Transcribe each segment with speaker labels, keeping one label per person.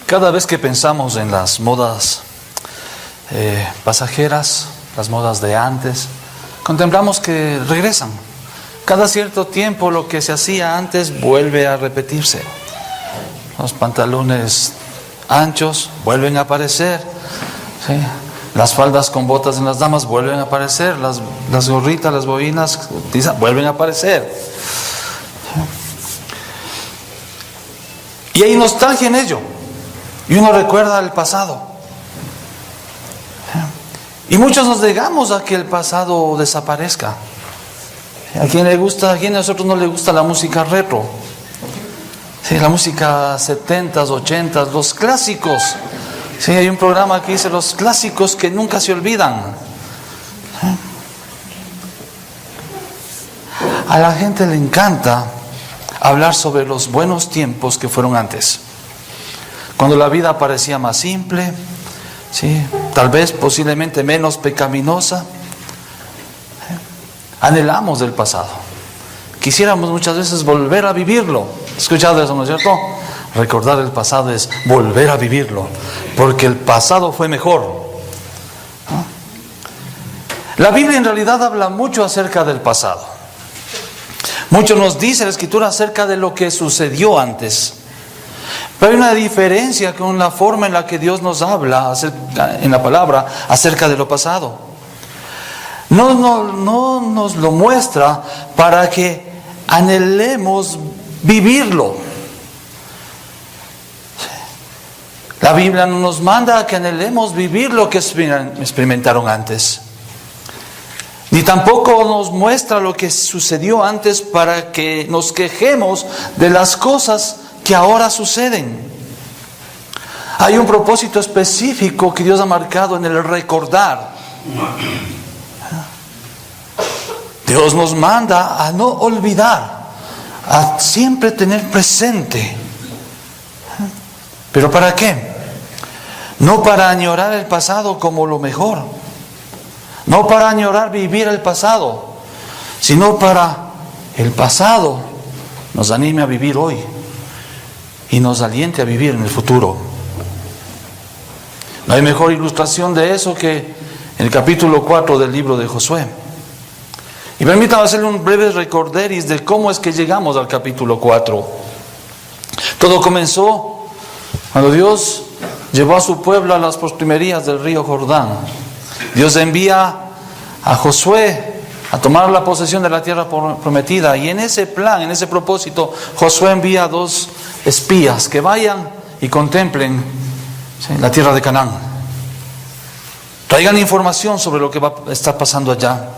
Speaker 1: Cada vez que pensamos en las modas pasajeras, las modas de antes, contemplamos que regresan. Cada cierto tiempo lo que se hacía antes vuelve a repetirse. Los pantalones anchos vuelven a aparecer, ¿sí? Las faldas con botas en las damas vuelven a aparecer, las gorritas, las bobinas vuelven a aparecer. Y hay nostalgia en ello. Y uno recuerda el pasado. Y muchos nos negamos a que el pasado desaparezca. ¿A quién de nosotros no le gusta la música retro? Sí, la música 70s, 80s, los clásicos. Sí, hay un programa que dice los clásicos que nunca se olvidan. A la gente le encanta hablar sobre los buenos tiempos que fueron antes. Cuando la vida parecía más simple, ¿sí? Tal vez posiblemente menos pecaminosa. Anhelamos del pasado. Quisiéramos muchas veces volver a vivirlo. ¿Escuchado eso, no es cierto? Recordar el pasado es volver a vivirlo, porque el pasado fue mejor. La Biblia en realidad habla mucho acerca del pasado. Mucho nos dice la Escritura acerca de lo que sucedió antes. Pero hay una diferencia con la forma en la que Dios nos habla en la palabra acerca de lo pasado. No nos lo muestra para que anhelemos vivirlo. La Biblia no nos manda a que anhelemos vivir lo que experimentaron antes. Ni tampoco nos muestra lo que sucedió antes para que nos quejemos de las cosas que ahora suceden. Hay un propósito específico que Dios ha marcado en el recordar. Dios nos manda a no olvidar, a siempre tener presente. ¿Pero para qué? No para añorar el pasado como lo mejor, no para añorar vivir el pasado, sino para el pasado nos anime a vivir hoy y nos aliente a vivir en el futuro. No hay mejor ilustración de eso que el capítulo 4 del libro de Josué. Y permítame hacerle un breve recorderis de cómo es que llegamos al capítulo 4. Todo comenzó cuando Dios llevó a su pueblo a las postrimerías del río Jordán. Dios envía a Josué a tomar la posesión de la tierra prometida. Y en ese plan, en ese propósito, Josué envía a 2 espías que vayan y contemplen, ¿sí?, la tierra de Canaán. Traigan información sobre lo que va a estar pasando allá.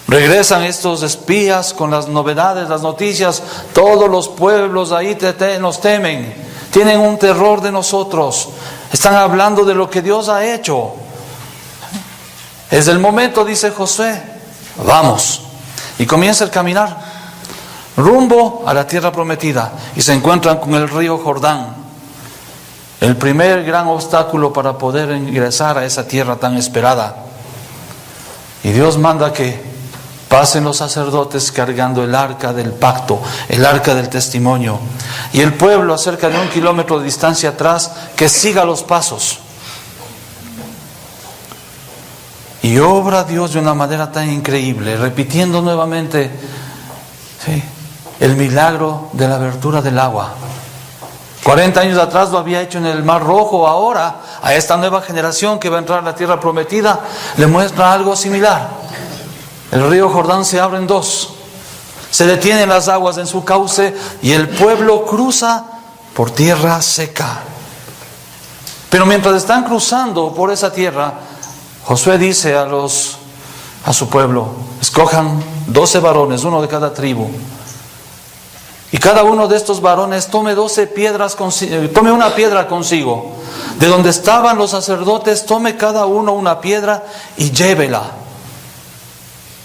Speaker 1: Regresan estos espías con las novedades, las noticias. Todos los pueblos ahí nos temen. Tienen un terror de nosotros. Están hablando de lo que Dios ha hecho. Es el momento, dice Josué, vamos. Y comienza el caminar rumbo a la tierra prometida. Y se encuentran con el río Jordán. El primer gran obstáculo para poder ingresar a esa tierra tan esperada. Y Dios manda que pasen los sacerdotes cargando el arca del pacto, el arca del testimonio. Y el pueblo, a cerca de 1 kilómetro de distancia atrás, que siga los pasos. Y obra Dios de una manera tan increíble, repitiendo nuevamente, ¿sí?, el milagro de la abertura del agua. 40 años atrás lo había hecho en el Mar Rojo. Ahora, a esta nueva generación que va a entrar a la tierra prometida, le muestra algo similar. El río Jordán se abre en 2. Se detienen las aguas en su cauce y el pueblo cruza por tierra seca. Pero mientras están cruzando por esa tierra, Josué dice a su pueblo: escojan 12 varones, uno de cada tribu. Y cada uno de estos varones tome 12 piedras tome una piedra consigo. De donde estaban los sacerdotes, tome cada uno una piedra y llévela.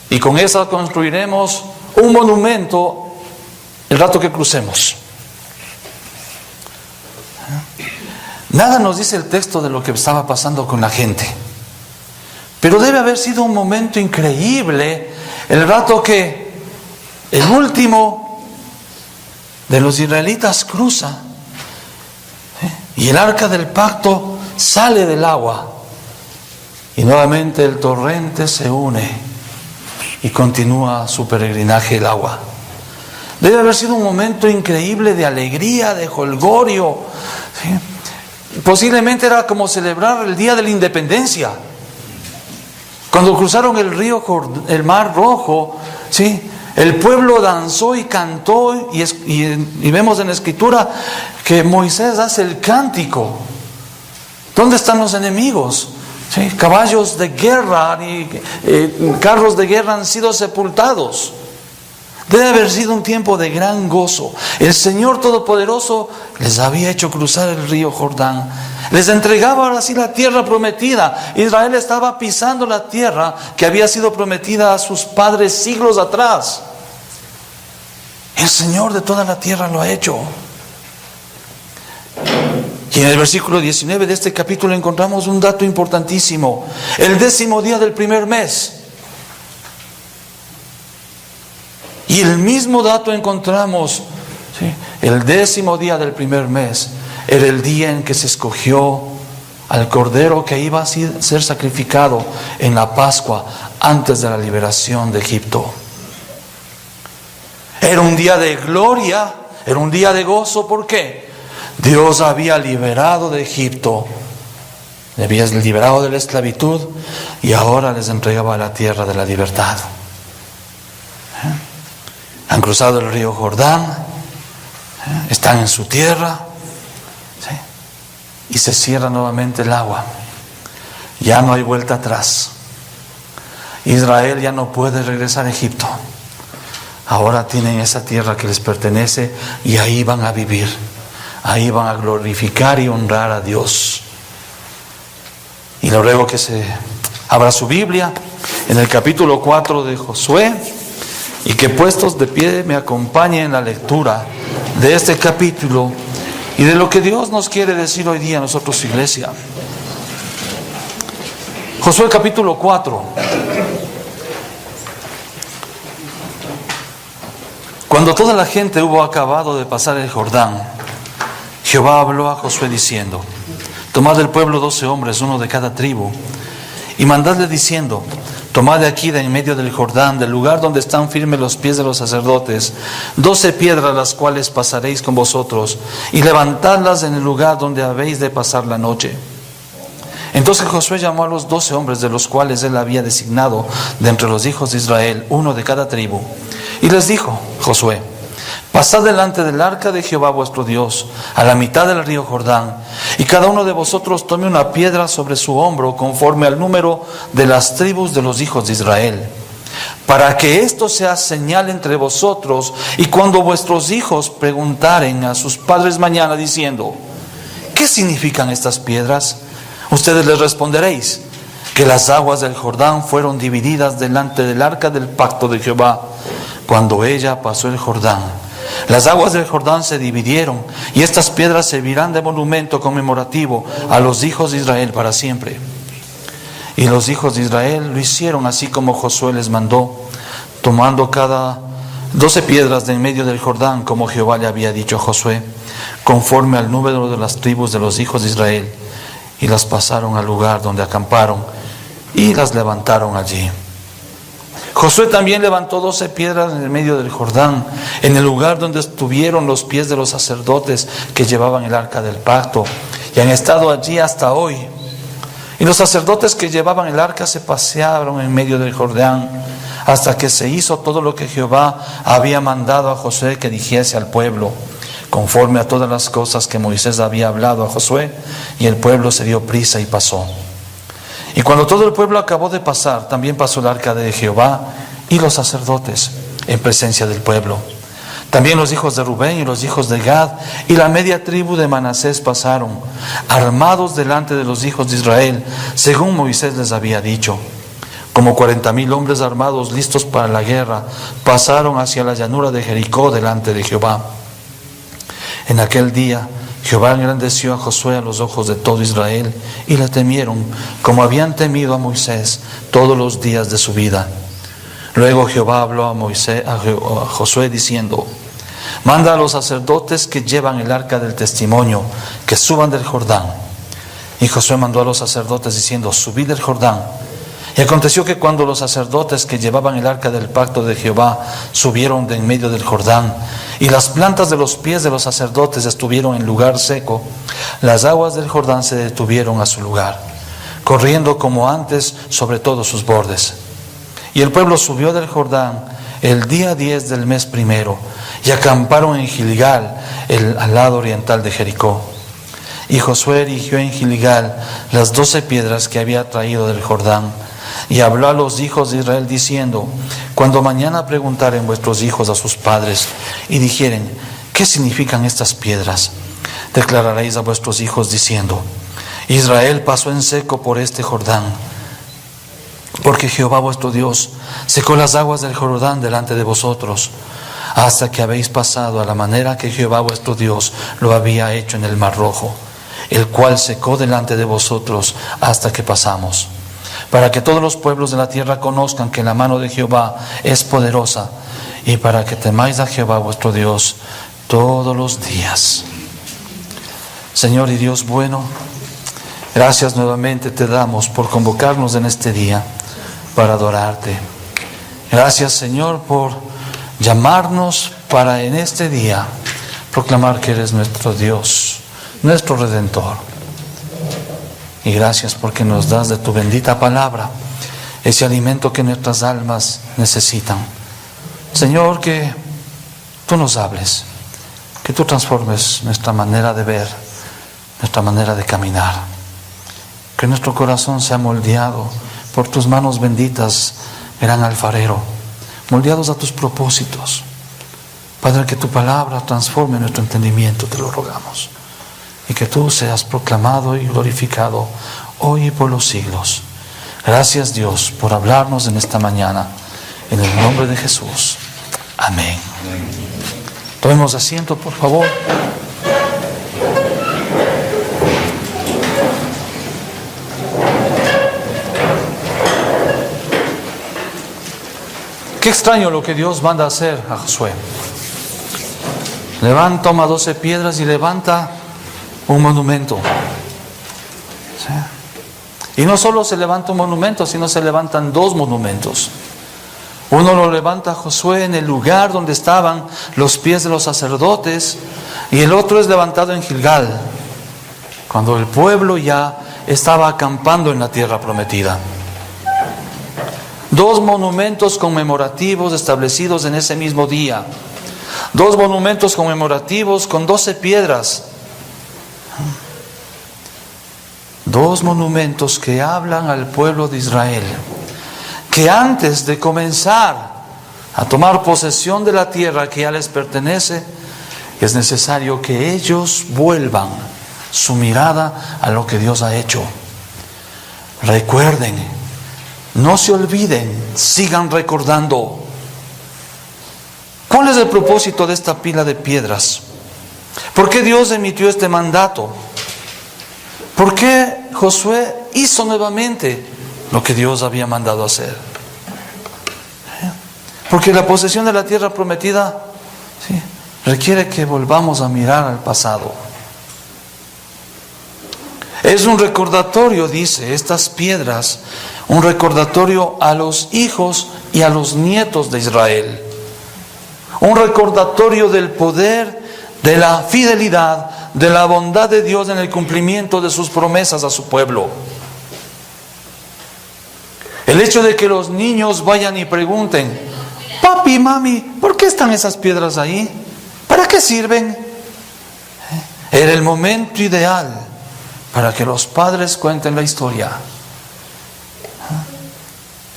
Speaker 1: Y con esa construiremos un monumento el rato que crucemos. Nada nos dice el texto de lo que estaba pasando con la gente. Pero debe haber sido un momento increíble el rato que el último de los israelitas cruza. Y el arca del pacto sale del agua. Y nuevamente el torrente se une y continúa su peregrinaje el agua. Debe haber sido un momento increíble de alegría, de jolgorio. ¿Sí? Posiblemente era como celebrar el día de la independencia. Cuando cruzaron el mar Rojo, ¿sí?, el pueblo danzó y cantó, y vemos en la Escritura que Moisés hace el cántico. ¿Dónde están los enemigos? ¿Sí? Caballos de guerra y carros de guerra han sido sepultados. Debe haber sido un tiempo de gran gozo. El Señor Todopoderoso les había hecho cruzar el río Jordán. Les entregaba ahora sí la tierra prometida. Israel estaba pisando la tierra que había sido prometida a sus padres siglos atrás. El Señor de toda la tierra lo ha hecho. Y en el versículo 19 de este capítulo encontramos un dato importantísimo. El 10º día del primer mes. Y el mismo dato encontramos, ¿sí?, el 10º día del primer mes. Era el día en que se escogió al cordero que iba a ser sacrificado en la Pascua antes de la liberación de Egipto. Era un día de gloria, era un día de gozo. ¿Por qué? Dios había liberado de Egipto, le había liberado de la esclavitud y ahora les entregaba la tierra de la libertad. Han cruzado el río Jordán, están en su tierra, ¿sí?, y se cierra nuevamente el agua. Ya no hay vuelta atrás. Israel ya no puede regresar a Egipto. Ahora tienen esa tierra que les pertenece y ahí van a vivir. Ahí van a glorificar y honrar a Dios. Y le ruego que se abra su Biblia en el capítulo 4 de Josué y que puestos de pie me acompañen en la lectura de este capítulo y de lo que Dios nos quiere decir hoy día a nosotros, iglesia. Josué capítulo 4. Cuando toda la gente hubo acabado de pasar el Jordán, Jehová habló a Josué diciendo: tomad del pueblo 12 hombres, uno de cada tribu, y mandadle diciendo: tomad de aquí, de en medio del Jordán, del lugar donde están firmes los pies de los sacerdotes, 12 piedras, las cuales pasaréis con vosotros, y levantadlas en el lugar donde habéis de pasar la noche. Entonces Josué llamó a los 12 hombres, de los cuales él había designado de entre los hijos de Israel, uno de cada tribu, y les dijo: Josué, pasad delante del arca de Jehová vuestro Dios, a la mitad del río Jordán, y cada uno de vosotros tome una piedra sobre su hombro, conforme al número de las tribus de los hijos de Israel, para que esto sea señal entre vosotros, y cuando vuestros hijos preguntaren a sus padres mañana diciendo: ¿qué significan estas piedras?, ustedes les responderéis: que las aguas del Jordán fueron divididas delante del arca del pacto de Jehová, cuando ella pasó el Jordán. Las aguas del Jordán se dividieron, y estas piedras servirán de monumento conmemorativo a los hijos de Israel para siempre. Y los hijos de Israel lo hicieron así como Josué les mandó, tomando cada 12 piedras de en medio del Jordán, como Jehová le había dicho a Josué, conforme al número de las tribus de los hijos de Israel, y las pasaron al lugar donde acamparon y las levantaron allí. Josué también levantó 12 piedras en el medio del Jordán, en el lugar donde estuvieron los pies de los sacerdotes que llevaban el arca del pacto, y han estado allí hasta hoy. Y los sacerdotes que llevaban el arca se pasearon en medio del Jordán, hasta que se hizo todo lo que Jehová había mandado a Josué que dijese al pueblo, conforme a todas las cosas que Moisés había hablado a Josué, y el pueblo se dio prisa y pasó. Y cuando todo el pueblo acabó de pasar, también pasó el arca de Jehová y los sacerdotes en presencia del pueblo. También los hijos de Rubén y los hijos de Gad y la media tribu de Manasés pasaron, armados delante de los hijos de Israel, según Moisés les había dicho. Como 40,000 hombres armados listos para la guerra, pasaron hacia la llanura de Jericó delante de Jehová. En aquel día Jehová engrandeció a Josué a los ojos de todo Israel, y le temieron como habían temido a Moisés todos los días de su vida. Luego Jehová habló a Josué diciendo: manda a los sacerdotes que llevan el arca del testimonio que suban del Jordán. Y Josué mandó a los sacerdotes diciendo: subid del Jordán. Y aconteció que cuando los sacerdotes que llevaban el arca del pacto de Jehová subieron de en medio del Jordán, y las plantas de los pies de los sacerdotes estuvieron en lugar seco, las aguas del Jordán se detuvieron a su lugar, corriendo como antes sobre todos sus bordes. Y el pueblo subió del Jordán el día 10 del mes primero, y acamparon en Gilgal, al lado oriental de Jericó. Y Josué erigió en Gilgal las 12 piedras que había traído del Jordán, y habló a los hijos de Israel diciendo: cuando mañana preguntaren vuestros hijos a sus padres y dijeren: ¿qué significan estas piedras?, declararéis a vuestros hijos diciendo: Israel pasó en seco por este Jordán, porque Jehová vuestro Dios secó las aguas del Jordán delante de vosotros, hasta que habéis pasado a la manera que Jehová vuestro Dios lo había hecho en el Mar Rojo, el cual secó delante de vosotros hasta que pasamos, para que todos los pueblos de la tierra conozcan que la mano de Jehová es poderosa, y para que temáis a Jehová vuestro Dios todos los días. Señor y Dios bueno, gracias nuevamente te damos por convocarnos en este día para adorarte. Gracias, Señor, por llamarnos para en este día proclamar que eres nuestro Dios, nuestro Redentor. Y gracias porque nos das de tu bendita palabra ese alimento que nuestras almas necesitan. Señor, que tú nos hables, que tú transformes nuestra manera de ver, nuestra manera de caminar. Que nuestro corazón sea moldeado por tus manos benditas, gran alfarero, moldeados a tus propósitos. Padre, que tu palabra transforme nuestro entendimiento, te lo rogamos. Y que tú seas proclamado y glorificado hoy y por los siglos. Gracias, Dios, por hablarnos en esta mañana. En el nombre de Jesús. Amén. Tomemos asiento, por favor. Qué extraño lo que Dios manda hacer a Josué. Toma 12 piedras y levanta un monumento. ¿Sí? Y no solo se levanta un monumento, sino se levantan 2 monumentos. Uno lo levanta Josué en el lugar donde estaban los pies de los sacerdotes, y el otro es levantado en Gilgal, cuando el pueblo ya estaba acampando en la tierra prometida. 2 monumentos conmemorativos establecidos en ese mismo día. 2 monumentos conmemorativos con 12 piedras. 2 monumentos que hablan al pueblo de Israel que antes de comenzar a tomar posesión de la tierra que ya les pertenece, es necesario que ellos vuelvan su mirada a lo que Dios ha hecho. Recuerden, no se olviden, sigan recordando. ¿Cuál es el propósito de esta pila de piedras? ¿Por qué Dios emitió este mandato? ¿Por qué Josué hizo nuevamente lo que Dios había mandado hacer? Porque la posesión de la tierra prometida, ¿sí?, requiere que volvamos a mirar al pasado. Es un recordatorio, dice, estas piedras, un recordatorio a los hijos y a los nietos de Israel. Un recordatorio del poder, de la fidelidad, de la bondad de Dios en el cumplimiento de sus promesas a su pueblo. El hecho de que los niños vayan y pregunten: papi, mami, ¿por qué están esas piedras ahí? ¿Para qué sirven? Era el momento ideal para que los padres cuenten la historia.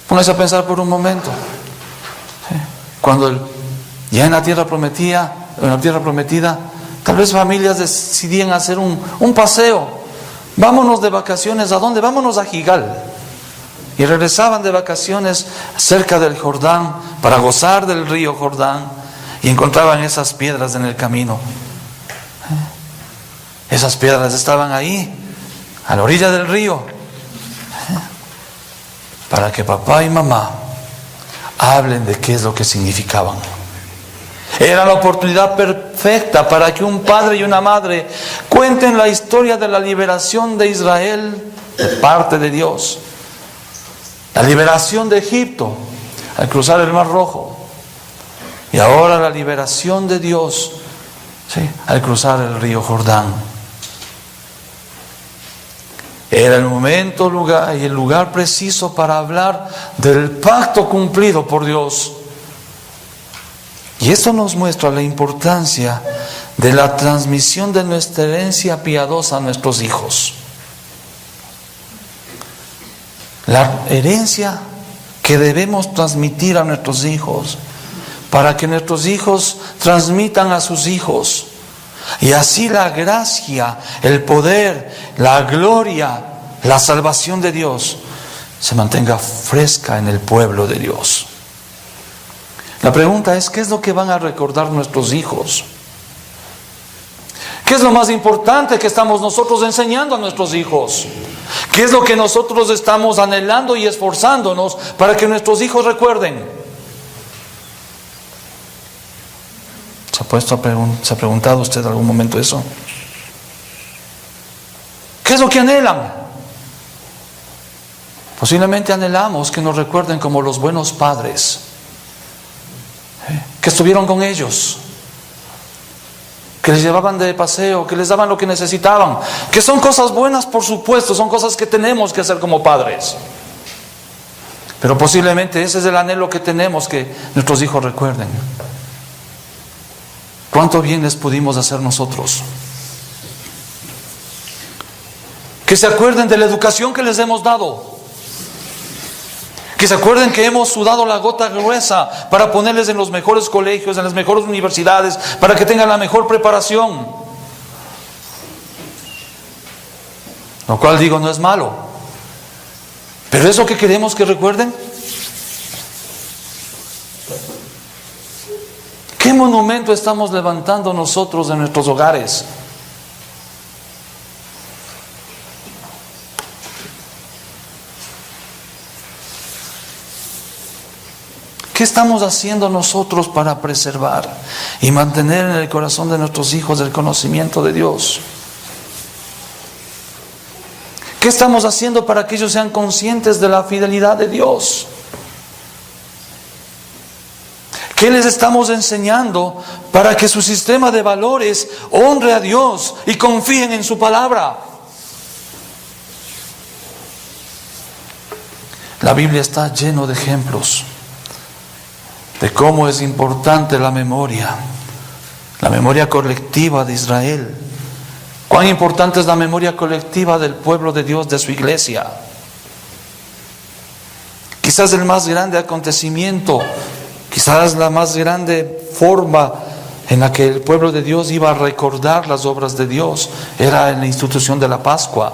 Speaker 1: Póngase a pensar por un momento. Cuando ya en la tierra prometida, tal vez familias decidían hacer un paseo. Vámonos de vacaciones, ¿a dónde? Vámonos a Gilgal. Y regresaban de vacaciones cerca del Jordán para gozar del río Jordán, y encontraban esas piedras en el camino. Esas piedras estaban ahí, a la orilla del río, para que papá y mamá hablen de qué es lo que significaban. Era la oportunidad perfecta para que un padre y una madre cuenten la historia de la liberación de Israel de parte de Dios. La liberación de Egipto al cruzar el Mar Rojo. Y ahora la liberación de Dios, ¿sí?, al cruzar el río Jordán. Era el momento, lugar y el lugar preciso para hablar del pacto cumplido por Dios. Y eso nos muestra la importancia de la transmisión de nuestra herencia piadosa a nuestros hijos. La herencia que debemos transmitir a nuestros hijos, para que nuestros hijos transmitan a sus hijos. Y así la gracia, el poder, la gloria, la salvación de Dios se mantenga fresca en el pueblo de Dios. La pregunta es, ¿qué es lo que van a recordar nuestros hijos? ¿Qué es lo más importante que estamos nosotros enseñando a nuestros hijos? ¿Qué es lo que nosotros estamos anhelando y esforzándonos para que nuestros hijos recuerden? ¿Se ha preguntado usted en algún momento eso? ¿Qué es lo que anhelan? Posiblemente anhelamos que nos recuerden como los buenos padres, que estuvieron con ellos, que les llevaban de paseo, que les daban lo que necesitaban, que son cosas buenas, por supuesto, son cosas que tenemos que hacer como padres. Pero posiblemente ese es el anhelo que tenemos, que nuestros hijos recuerden. ¿Cuánto bien les pudimos hacer nosotros? Que se acuerden de la educación que les hemos dado. Que se acuerden que hemos sudado la gota gruesa para ponerles en los mejores colegios, en las mejores universidades, para que tengan la mejor preparación. Lo cual digo, no es malo. Pero ¿es lo que queremos que recuerden? ¿Qué monumento estamos levantando nosotros en nuestros hogares? ¿Qué estamos haciendo nosotros para preservar y mantener en el corazón de nuestros hijos el conocimiento de Dios? ¿Qué estamos haciendo para que ellos sean conscientes de la fidelidad de Dios? ¿Qué les estamos enseñando para que su sistema de valores honre a Dios y confíen en su palabra? La Biblia está lleno de ejemplos de cómo es importante la memoria colectiva de Israel. Cuán importante es la memoria colectiva del pueblo de Dios, de su iglesia. Quizás el más grande acontecimiento, quizás la más grande forma en la que el pueblo de Dios iba a recordar las obras de Dios era en la institución de la Pascua.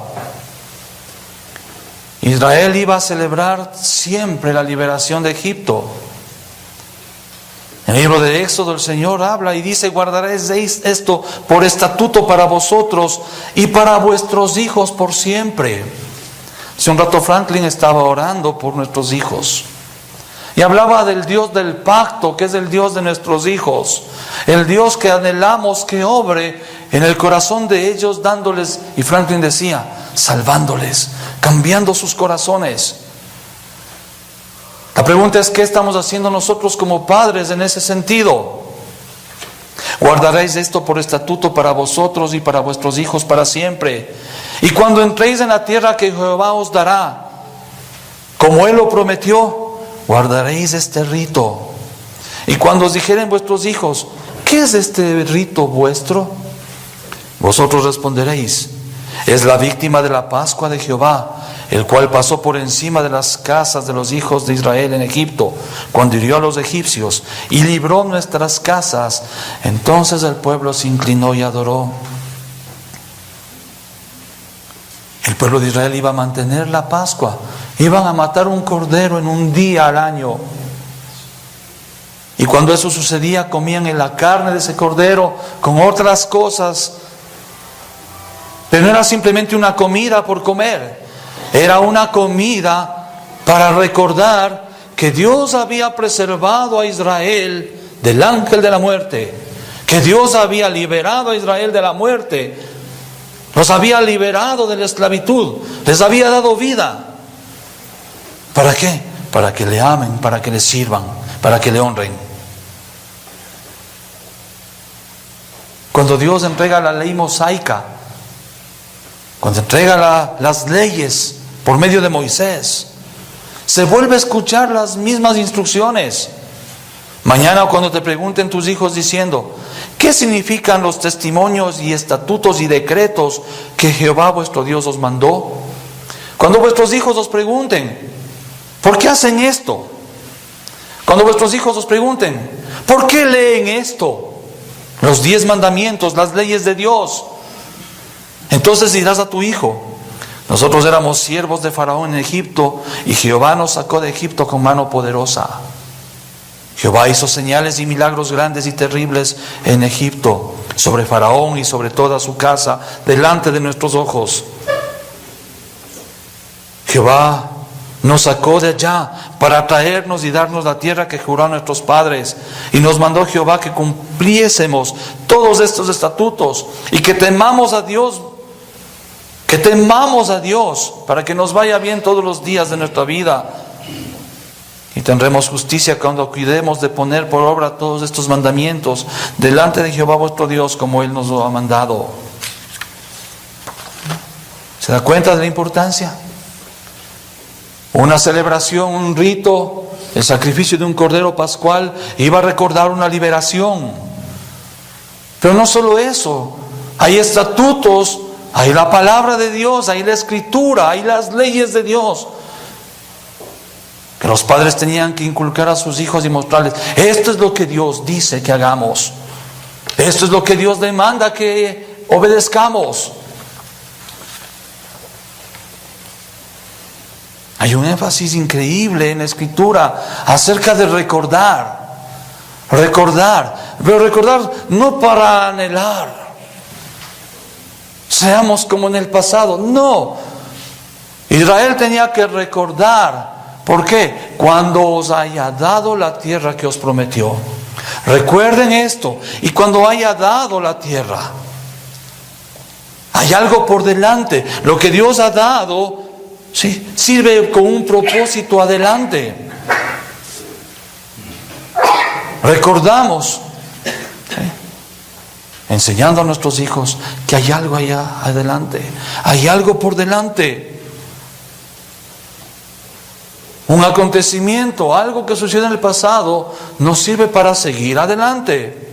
Speaker 1: Israel iba a celebrar siempre la liberación de Egipto. En el libro de Éxodo el Señor habla y dice: guardaréis esto por estatuto para vosotros y para vuestros hijos por siempre. Hace un rato Franklin estaba orando por nuestros hijos y hablaba del Dios del pacto, que es el Dios de nuestros hijos, el Dios que anhelamos que obre en el corazón de ellos, dándoles, y Franklin decía, salvándoles, cambiando sus corazones. La pregunta es, ¿qué estamos haciendo nosotros como padres en ese sentido? Guardaréis esto por estatuto para vosotros y para vuestros hijos para siempre. Y cuando entréis en la tierra que Jehová os dará, como Él lo prometió, guardaréis este rito. Y cuando os dijeren vuestros hijos, ¿qué es este rito vuestro? Vosotros responderéis: es la víctima de la Pascua de Jehová, el cual pasó por encima de las casas de los hijos de Israel en Egipto, cuando hirió a los egipcios y libró nuestras casas. Entonces el pueblo se inclinó y adoró. El pueblo de Israel iba a mantener la Pascua. Iban a matar un cordero en un día al año. Y cuando eso sucedía, comían en la carne de ese cordero con otras cosas. Pero no era simplemente una comida por comer. Era una comida para recordar que Dios había preservado a Israel del ángel de la muerte, que Dios había liberado a Israel de la muerte, los había liberado de la esclavitud, les había dado vida. ¿Para qué? Para que le amen, para que le sirvan, para que le honren. Cuando Dios entrega la ley mosaica, cuando entrega las leyes por medio de Moisés, se vuelve a escuchar las mismas instrucciones. Mañana cuando te pregunten tus hijos diciendo, ¿qué significan los testimonios y estatutos y decretos que Jehová vuestro Dios os mandó? Cuando vuestros hijos os pregunten, ¿por qué hacen esto? Cuando vuestros hijos os pregunten, ¿por qué leen esto? Los 10 mandamientos, las leyes de Dios. Entonces dirás a tu hijo, nosotros éramos siervos de Faraón en Egipto y Jehová nos sacó de Egipto con mano poderosa. Jehová hizo señales y milagros grandes y terribles en Egipto, sobre Faraón y sobre toda su casa, delante de nuestros ojos. Jehová nos sacó de allá para traernos y darnos la tierra que juró a nuestros padres. Y nos mandó Jehová que cumpliésemos todos estos estatutos y que temamos a Dios, para que nos vaya bien todos los días de nuestra vida. Y tendremos justicia cuando cuidemos de poner por obra todos estos mandamientos delante de Jehová vuestro Dios, como Él nos lo ha mandado. ¿Se da cuenta de la importancia? Una celebración, un rito, el sacrificio de un cordero pascual iba a recordar una liberación. Pero no solo eso, hay estatutos, hay la palabra de Dios, hay la escritura, hay las leyes de Dios, que los padres tenían que inculcar a sus hijos y mostrarles, esto es lo que Dios dice que hagamos, esto es lo que Dios demanda que obedezcamos. Hay un énfasis increíble en la Escritura acerca de recordar, pero recordar no para anhelar, seamos como en el pasado, no. Israel tenía que recordar. ¿Por qué? Cuando os haya dado la tierra que os prometió. Recuerden esto. Y cuando haya dado la tierra, hay algo por delante. Lo que Dios ha dado, sí, sirve con un propósito adelante. Recordamos, ¿sí?, enseñando a nuestros hijos que hay algo allá adelante. Hay algo por delante. Un acontecimiento, algo que sucede en el pasado, nos sirve para seguir adelante.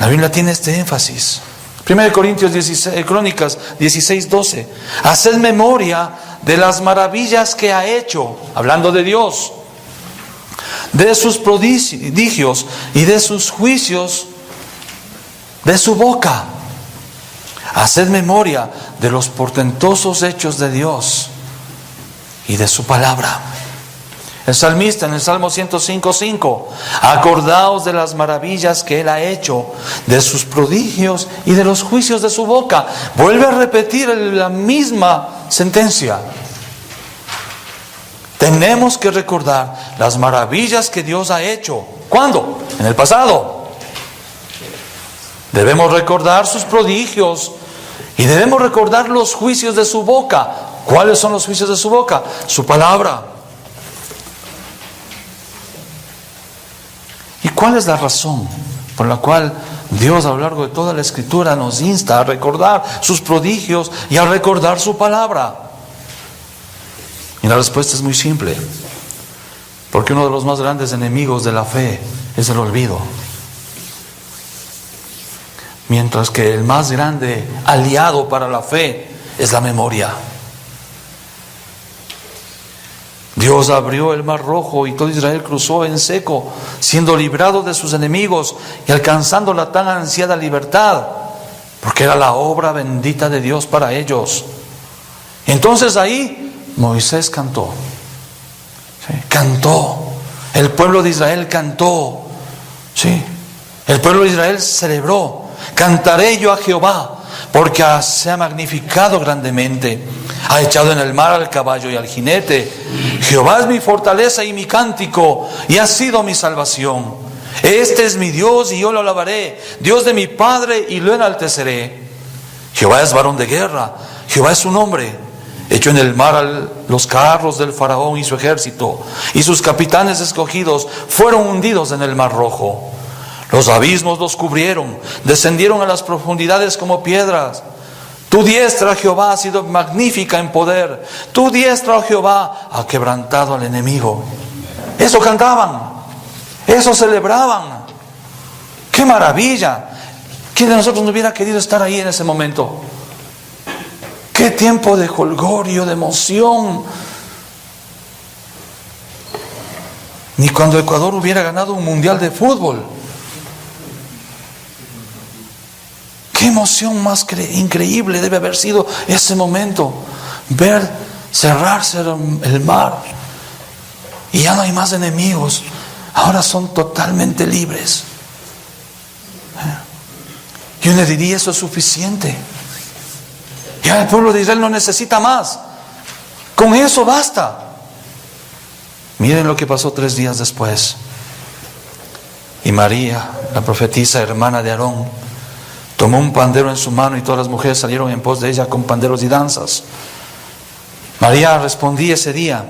Speaker 1: La Biblia tiene este énfasis. 1 Corintios 16, Crónicas 16:12. Haced memoria de las maravillas que ha hecho, hablando de Dios, de sus prodigios y de sus juicios de su boca. Haced memoria de los portentosos hechos de Dios y de su palabra. El salmista en el Salmo 105:5, acordaos de las maravillas que Él ha hecho, de sus prodigios y de los juicios de su boca. Vuelve a repetir la misma sentencia. Tenemos que recordar las maravillas que Dios ha hecho. ¿Cuándo? En el pasado. Debemos recordar sus prodigios y debemos recordar los juicios de su boca. ¿Cuáles son los juicios de su boca? Su palabra. ¿Y cuál es la razón por la cual Dios a lo largo de toda la Escritura nos insta a recordar sus prodigios y a recordar su palabra? Y la respuesta es muy simple. Porque uno de los más grandes enemigos de la fe es el olvido. Mientras que el más grande aliado para la fe es la memoria. Dios abrió el mar rojo y todo Israel cruzó en seco, siendo librado de sus enemigos y alcanzando la tan ansiada libertad, porque era la obra bendita de Dios para ellos. Entonces ahí Moisés cantó. ¿Sí? Cantó. El pueblo de Israel cantó. ¿Sí? El pueblo de Israel celebró. Cantaré yo a Jehová, porque se ha magnificado grandemente. Ha echado en el mar al caballo y al jinete. Jehová es mi fortaleza y mi cántico, y ha sido mi salvación. Este es mi Dios y yo lo alabaré, Dios de mi Padre y lo enalteceré. Jehová es varón de guerra, Jehová es su nombre. Echó en el mar los carros del faraón y su ejército, y sus capitanes escogidos fueron hundidos en el mar rojo. Los abismos los cubrieron, descendieron a las profundidades como piedras. Tu diestra, Jehová, ha sido magnífica en poder. Tu diestra, oh Jehová, ha quebrantado al enemigo. Eso cantaban, eso celebraban. ¡Qué maravilla! ¿Quién de nosotros no hubiera querido estar ahí en ese momento? ¡Qué tiempo de jolgorio, de emoción! Ni cuando Ecuador hubiera ganado un mundial de fútbol. ¡Qué emoción más increíble debe haber sido ese momento! Ver cerrarse el mar y ya no hay más enemigos. Ahora son totalmente libres. Y uno diría, eso es suficiente. Ya el pueblo de Israel no necesita más. Con eso basta. Miren lo que pasó 3 días después. Y María, la profetisa hermana de Aarón, tomó un pandero en su mano y todas las mujeres salieron en pos de ella con panderos y danzas. María respondía ese día: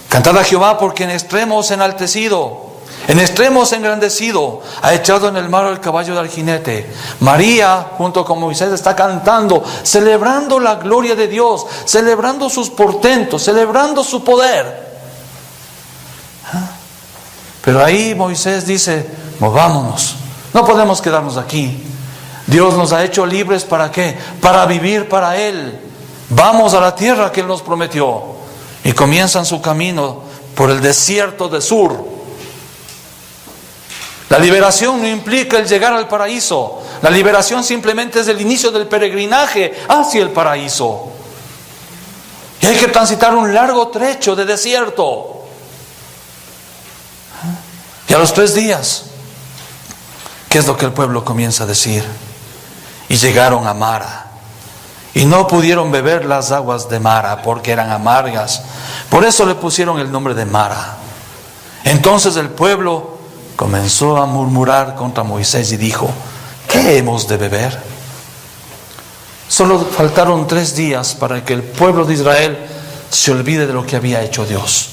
Speaker 1: cantad a Jehová, porque en extremo os ha enaltecido, en extremo os ha engrandecido, ha echado en el mar al caballo del jinete. María, junto con Moisés, está cantando, celebrando la gloria de Dios, celebrando sus portentos, celebrando su poder. Pero ahí Moisés dice: movámonos, no podemos quedarnos aquí. Dios nos ha hecho libres, ¿para qué? Para vivir para Él. Vamos a la tierra que Él nos prometió. Y comienzan su camino por el desierto de Sur. La liberación no implica el llegar al paraíso. La liberación simplemente es el inicio del peregrinaje hacia el paraíso. Y hay que transitar un largo trecho de desierto. Y a los 3 días, ¿qué es lo que el pueblo comienza a decir? Y llegaron a Mara. Y no pudieron beber las aguas de Mara porque eran amargas. Por eso le pusieron el nombre de Mara. Entonces el pueblo comenzó a murmurar contra Moisés y dijo: ¿qué hemos de beber? Solo faltaron 3 días para que el pueblo de Israel se olvide de lo que había hecho Dios.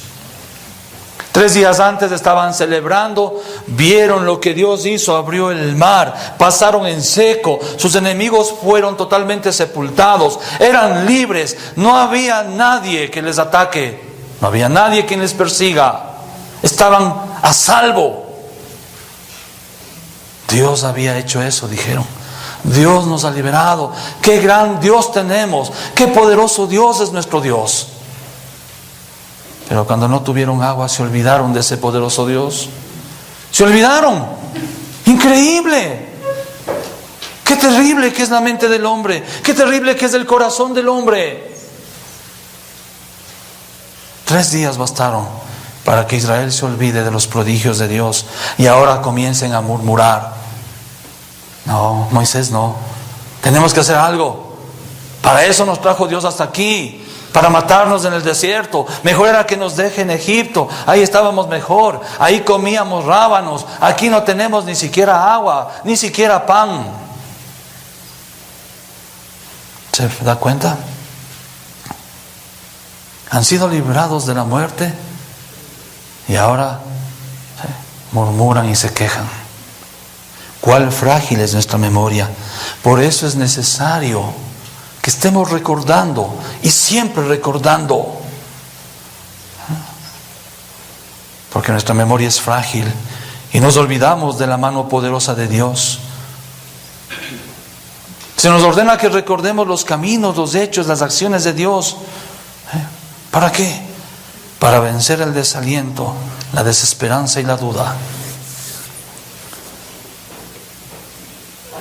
Speaker 1: 3 días antes estaban celebrando, vieron lo que Dios hizo, abrió el mar, pasaron en seco, sus enemigos fueron totalmente sepultados, eran libres, no había nadie que les ataque, no había nadie que les persiga, estaban a salvo. Dios había hecho eso, dijeron. Dios nos ha liberado, qué gran Dios tenemos, qué poderoso Dios es nuestro Dios. Pero cuando no tuvieron agua se olvidaron de ese poderoso Dios. Se olvidaron. Increíble. Qué terrible que es la mente del hombre. Qué terrible que es el corazón del hombre. 3 días bastaron para que Israel se olvide de los prodigios de Dios y ahora comiencen a murmurar. No, Moisés, no. Tenemos que hacer algo. Para eso nos trajo Dios hasta aquí. Para matarnos en el desierto. Mejor era que nos deje en Egipto. Ahí estábamos mejor. Ahí comíamos rábanos. Aquí no tenemos ni siquiera agua, ni siquiera pan. ¿Se da cuenta? Han sido librados de la muerte y ahora murmuran y se quejan. Cuál frágil es nuestra memoria. Por eso es necesario que estemos recordando y siempre recordando. Porque nuestra memoria es frágil y nos olvidamos de la mano poderosa de Dios. Se nos ordena que recordemos los caminos, los hechos, las acciones de Dios. ¿Para qué? Para vencer el desaliento, la desesperanza y la duda.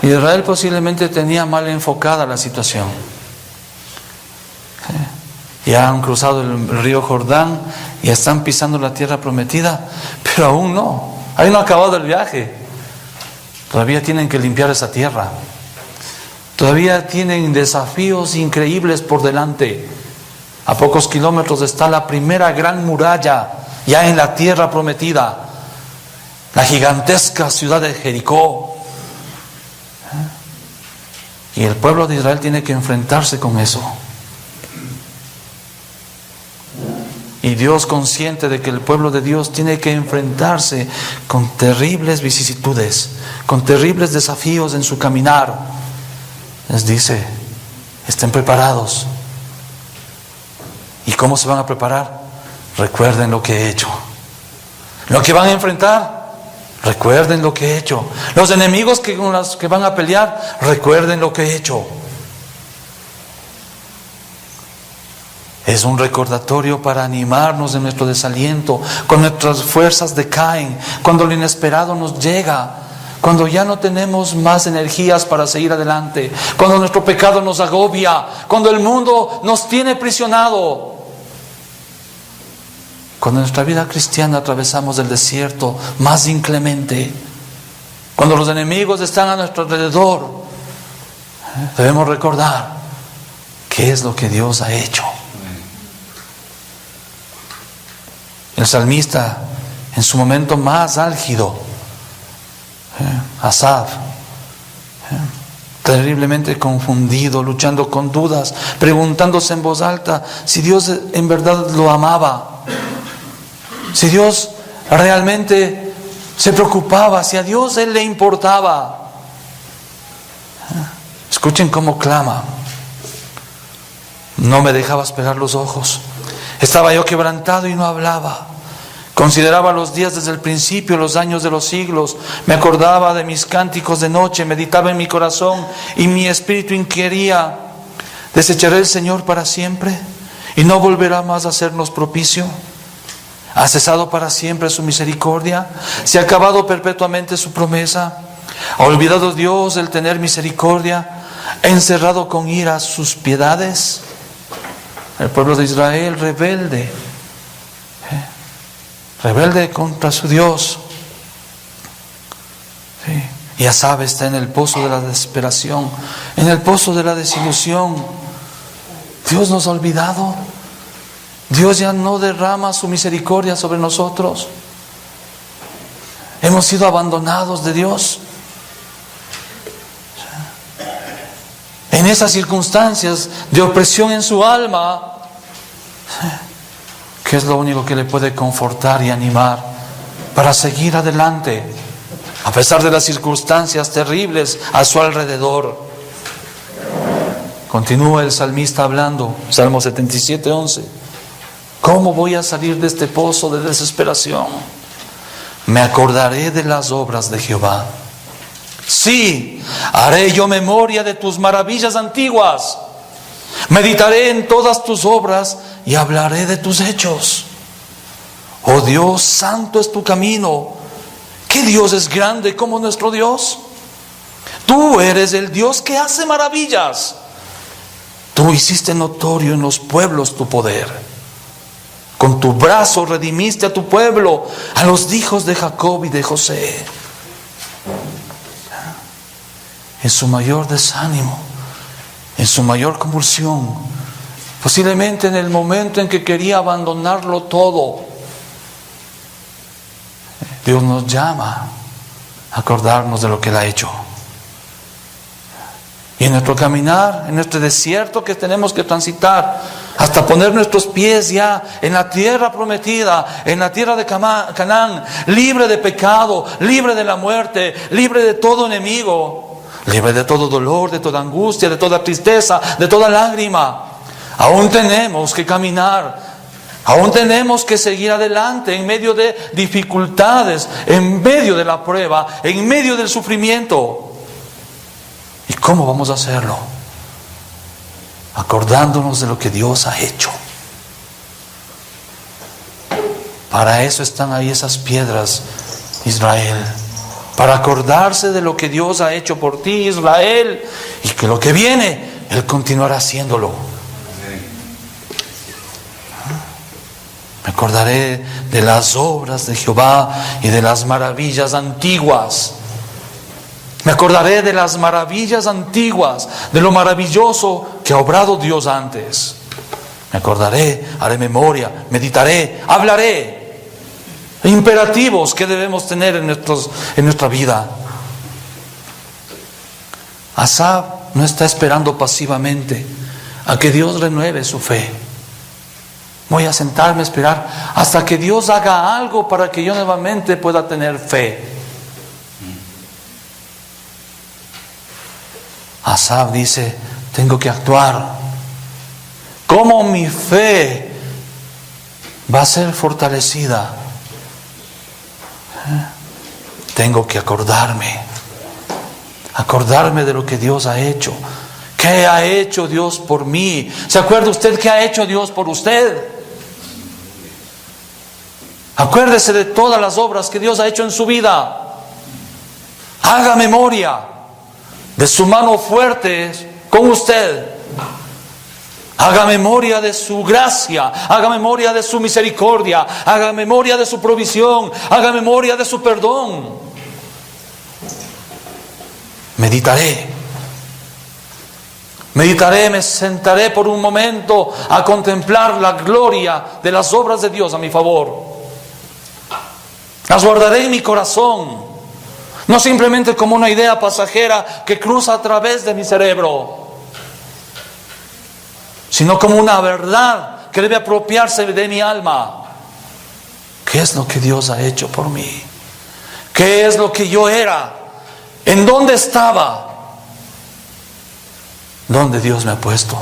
Speaker 1: Israel posiblemente tenía mal enfocada la situación. Ya han cruzado el río Jordán, ya están pisando la tierra prometida, pero aún no. Ahí no ha acabado el viaje. Todavía tienen que limpiar esa tierra. Todavía tienen desafíos increíbles por delante. A pocos kilómetros está la primera gran muralla, ya en la tierra prometida, la gigantesca ciudad de Jericó. Y el pueblo de Israel tiene que enfrentarse con eso. Y Dios, consciente de que el pueblo de Dios tiene que enfrentarse con terribles vicisitudes, con terribles desafíos en su caminar, les dice: estén preparados. ¿Y cómo se van a preparar? Recuerden lo que he hecho. Lo que van a enfrentar, recuerden lo que he hecho. Los enemigos con los que van a pelear, recuerden lo que he hecho. Es un recordatorio para animarnos en nuestro desaliento, cuando nuestras fuerzas decaen, cuando lo inesperado nos llega, cuando ya no tenemos más energías para seguir adelante, cuando nuestro pecado nos agobia, cuando el mundo nos tiene prisionado. Cuando en nuestra vida cristiana atravesamos el desierto más inclemente, cuando los enemigos están a nuestro alrededor, debemos recordar qué es lo que Dios ha hecho. El salmista, en su momento más álgido, Asaf, terriblemente confundido, luchando con dudas, preguntándose en voz alta si Dios en verdad lo amaba, si Dios realmente se preocupaba, si a Dios Él le importaba. Escuchen cómo clama: no me dejabas pegar los ojos, estaba yo quebrantado y no hablaba. Consideraba los días desde el principio, los años de los siglos. Me acordaba de mis cánticos de noche, meditaba en mi corazón y mi espíritu inquiría: ¿desecharé el Señor para siempre y no volverá más a hacernos propicio? ¿Ha cesado para siempre su misericordia? ¿Se ha acabado perpetuamente su promesa? ¿Ha olvidado Dios el tener misericordia? ¿Ha encerrado con ira sus piedades? El pueblo de Israel rebelde contra su Dios. Sí. Y Asaf está en el pozo de la desesperación, en el pozo de la desilusión. Dios nos ha olvidado. Dios ya no derrama su misericordia sobre nosotros. Hemos sido abandonados de Dios. En esas circunstancias de opresión en su alma, ¿qué es lo único que le puede confortar y animar para seguir adelante a pesar de las circunstancias terribles a su alrededor? Continúa el salmista hablando, Salmo 77:11. ¿Cómo voy a salir de este pozo de desesperación? Me acordaré de las obras de Jehová. Sí, haré yo memoria de tus maravillas antiguas. Meditaré en todas tus obras y hablaré de tus hechos. Oh Dios, santo es tu camino. ¿Qué Dios es grande como nuestro Dios? Tú eres el Dios que hace maravillas. Tú hiciste notorio en los pueblos tu poder. Con tu brazo redimiste a tu pueblo, a los hijos de Jacob y de José. En su mayor desánimo, en su mayor convulsión, posiblemente en el momento en que quería abandonarlo todo, Dios nos llama a acordarnos de lo que Él ha hecho. Y en nuestro caminar, en nuestro desierto que tenemos que transitar, hasta poner nuestros pies ya en la tierra prometida, en la tierra de Canaán, libre de pecado, libre de la muerte, libre de todo enemigo, libre de todo dolor, de toda angustia, de toda tristeza, de toda lágrima. Aún tenemos que caminar, aún tenemos que seguir adelante en medio de dificultades, en medio de la prueba, en medio del sufrimiento. ¿Y cómo vamos a hacerlo? Acordándonos de lo que Dios ha hecho. Para eso están ahí esas piedras, Israel. Para acordarse de lo que Dios ha hecho por ti, Israel, y que lo que viene, Él continuará haciéndolo. Me acordaré de las obras de Jehová y de las maravillas antiguas. Me acordaré de las maravillas antiguas, de lo maravilloso que ha obrado Dios antes. Me acordaré, haré memoria, meditaré, hablaré. Imperativos que debemos tener en nuestra vida. Asaf no está esperando pasivamente a que Dios renueve su fe. Voy a sentarme a esperar hasta que Dios haga algo para que yo nuevamente pueda tener fe. Asaf dice, tengo que actuar. ¿Cómo mi fe va a ser fortalecida? Tengo que acordarme de lo que Dios ha hecho. ¿Qué ha hecho Dios por mí? ¿Se acuerda usted qué ha hecho Dios por usted? Acuérdese de todas las obras que Dios ha hecho en su vida. Haga memoria de su mano fuerte con usted. Haga memoria de su gracia, haga memoria de su misericordia, haga memoria de su provisión, haga memoria de su perdón. Meditaré, me sentaré por un momento a contemplar la gloria de las obras de Dios a mi favor. Las guardaré en mi corazón, no simplemente como una idea pasajera que cruza a través de mi cerebro, sino como una verdad que debe apropiarse de mi alma. ¿Qué es lo que Dios ha hecho por mí? ¿Qué es lo que yo era? ¿En dónde estaba? ¿Dónde Dios me ha puesto?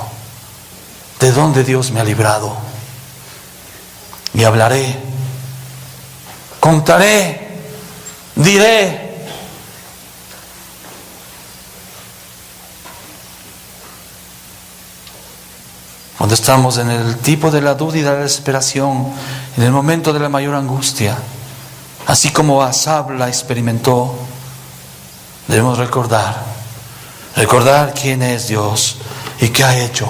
Speaker 1: ¿De dónde Dios me ha librado? Y hablaré, contaré, diré. Cuando estamos en el tipo de la duda y de la desesperación, en el momento de la mayor angustia, así como Asaf la experimentó, debemos recordar quién es Dios y qué ha hecho.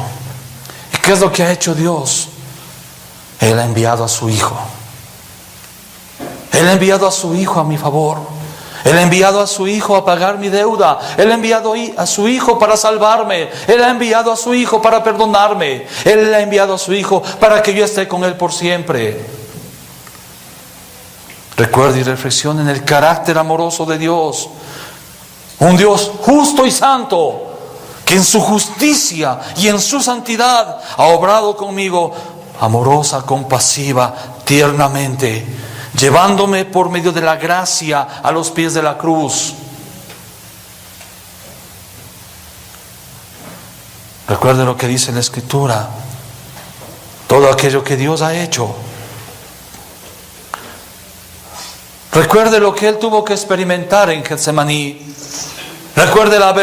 Speaker 1: ¿Y qué es lo que ha hecho Dios? Él ha enviado a su Hijo. Él ha enviado a su Hijo a mi favor. Él ha enviado a su Hijo a pagar mi deuda. Él ha enviado a su Hijo para salvarme. Él ha enviado a su Hijo para perdonarme. Él ha enviado a su Hijo para que yo esté con Él por siempre. Recuerde y reflexione en el carácter amoroso de Dios. Un Dios justo y santo, que en su justicia y en su santidad ha obrado conmigo amorosa, compasiva, tiernamente, llevándome por medio de la gracia a los pies de la cruz. Recuerde lo que dice la Escritura. Todo aquello que Dios ha hecho. Recuerde lo que Él tuvo que experimentar en Getsemaní. Recuerde la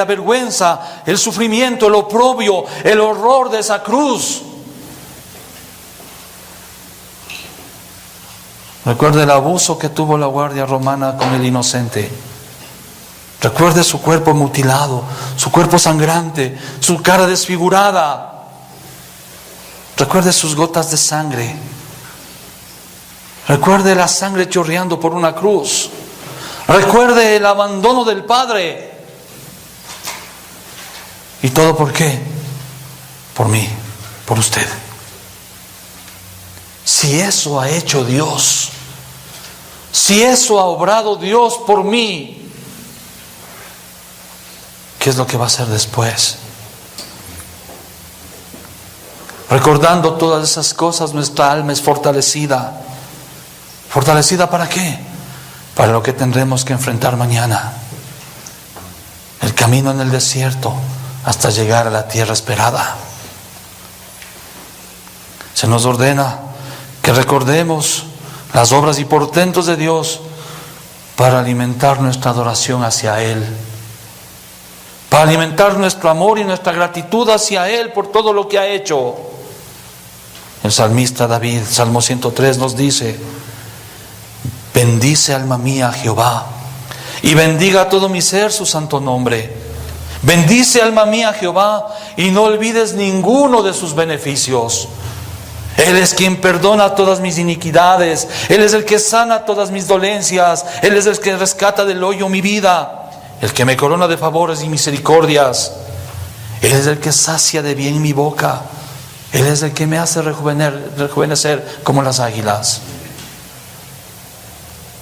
Speaker 1: vergüenza, el sufrimiento, el oprobio, el horror de esa cruz. Recuerde el abuso que tuvo la guardia romana con el inocente. Recuerde su cuerpo mutilado, su cuerpo sangrante, su cara desfigurada. Recuerde sus gotas de sangre. Recuerde la sangre chorreando por una cruz. Recuerde el abandono del Padre. ¿Y todo por qué? Por mí, por usted. Si eso ha hecho Dios, si eso ha obrado Dios por mí, ¿qué es lo que va a hacer después? Recordando todas esas cosas, nuestra alma es fortalecida. ¿Fortalecida para qué? Para lo que tendremos que enfrentar mañana. El camino en el desierto hasta llegar a la tierra esperada. Se nos ordena que recordemos las obras y portentos de Dios para alimentar nuestra adoración hacia Él, para alimentar nuestro amor y nuestra gratitud hacia Él por todo lo que ha hecho. El salmista David, Salmo 103, nos dice: bendice alma mía a Jehová, y bendiga todo mi ser su santo nombre. Bendice alma mía a Jehová, y no olvides ninguno de sus beneficios. Él es quien perdona todas mis iniquidades. Él es el que sana todas mis dolencias. Él es el que rescata del hoyo mi vida, el que me corona de favores y misericordias. Él es el que sacia de bien mi boca, Él es el que me hace rejuvenecer como las águilas.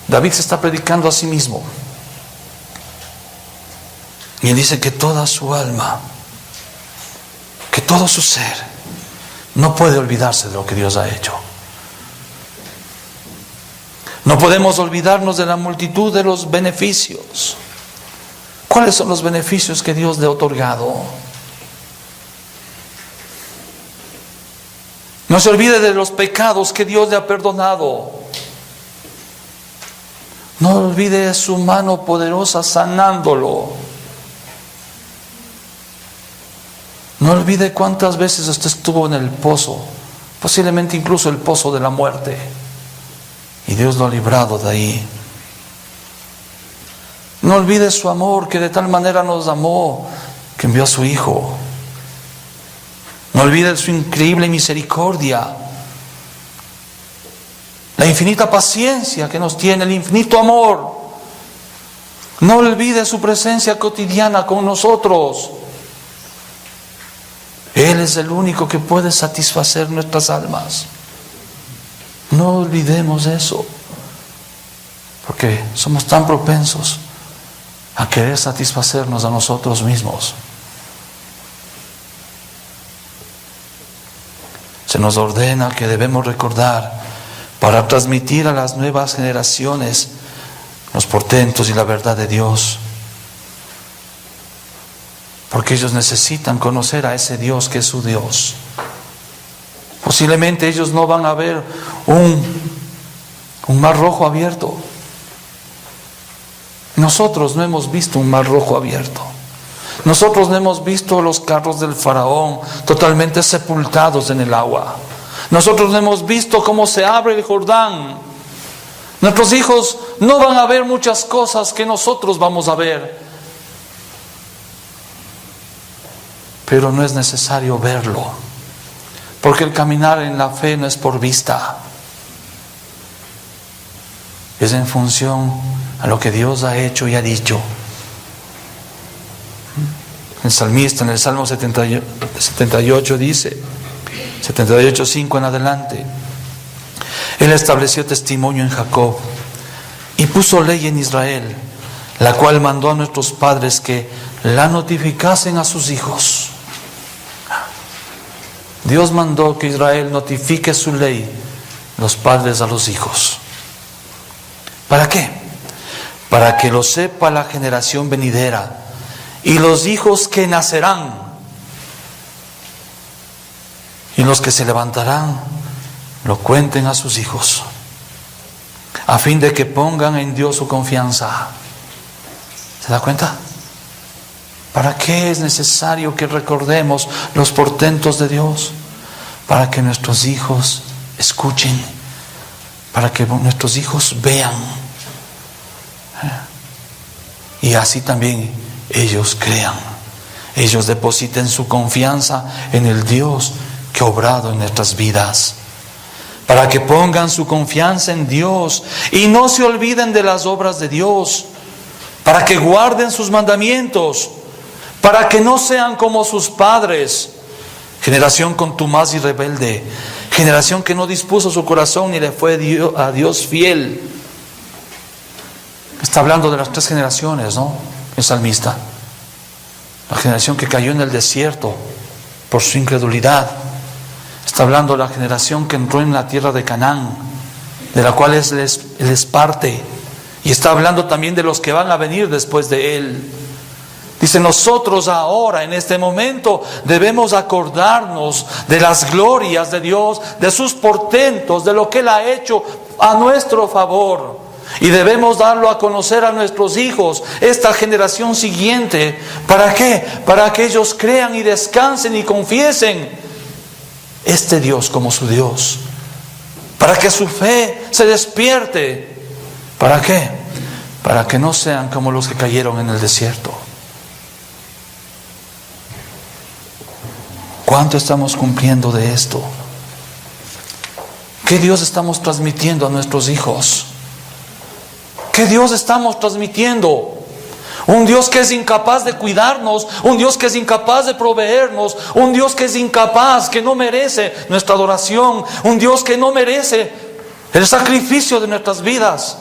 Speaker 1: David se está predicando a sí mismo. Y él dice que toda su alma, que todo su ser, no puede olvidarse de lo que Dios ha hecho. No podemos olvidarnos de la multitud de los beneficios. ¿Cuáles son los beneficios que Dios le ha otorgado? No se olvide de los pecados que Dios le ha perdonado. No olvide su mano poderosa sanándolo. No olvide cuántas veces usted estuvo en el pozo, posiblemente incluso el pozo de la muerte, y Dios lo ha librado de ahí. No olvide su amor, que de tal manera nos amó que envió a su Hijo. No olvide su increíble misericordia, la infinita paciencia que nos tiene, el infinito amor. No olvide su presencia cotidiana con nosotros. Él es el único que puede satisfacer nuestras almas. No olvidemos eso, porque somos tan propensos a querer satisfacernos a nosotros mismos. Se nos ordena que debemos recordar para transmitir a las nuevas generaciones los portentos y la verdad de Dios, porque ellos necesitan conocer a ese Dios que es su Dios. Posiblemente ellos no van a ver un mar rojo abierto. Nosotros no hemos visto un mar rojo abierto. Nosotros no hemos visto los carros del faraón totalmente sepultados en el agua. Nosotros no hemos visto cómo se abre el Jordán. Nuestros hijos no van a ver muchas cosas que nosotros vamos a ver. Pero no es necesario verlo, porque el caminar en la fe no es por vista, es en función a lo que Dios ha hecho y ha dicho. El salmista en el Salmo 78 dice, 78:5 en adelante: Él estableció testimonio en Jacob y puso ley en Israel, la cual mandó a nuestros padres que la notificasen a sus hijos. Dios mandó que Israel notifique su ley, los padres a los hijos. ¿Para qué? Para que lo sepa la generación venidera y los hijos que nacerán y los que se levantarán lo cuenten a sus hijos, a fin de que pongan en Dios su confianza. ¿Se da cuenta? ¿Para qué es necesario que recordemos los portentos de Dios? Para que nuestros hijos escuchen, para que nuestros hijos vean, y así también ellos crean, ellos depositen su confianza en el Dios que ha obrado en nuestras vidas. Para que pongan su confianza en Dios y no se olviden de las obras de Dios, para que guarden sus mandamientos, para que no sean como sus padres, generación contumaz y rebelde, generación que no dispuso su corazón ni le fue a Dios fiel. Está hablando de las 3 generaciones, ¿no? El salmista. La generación que cayó en el desierto por su incredulidad. Está hablando de la generación que entró en la tierra de Canaán, de la cual Él es parte. Y está hablando también de los que van a venir después de Él. Dice, nosotros ahora, en este momento, debemos acordarnos de las glorias de Dios, de sus portentos, de lo que Él ha hecho a nuestro favor. Y debemos darlo a conocer a nuestros hijos, esta generación siguiente. ¿Para qué? Para que ellos crean y descansen y confiesen este Dios como su Dios. Para que su fe se despierte. ¿Para qué? Para que no sean como los que cayeron en el desierto. ¿Cuánto estamos cumpliendo de esto? ¿Qué Dios estamos transmitiendo a nuestros hijos? ¿Qué Dios estamos transmitiendo? Un Dios que es incapaz de cuidarnos, un Dios que es incapaz de proveernos, un Dios que es incapaz, que no merece nuestra adoración, un Dios que no merece el sacrificio de nuestras vidas.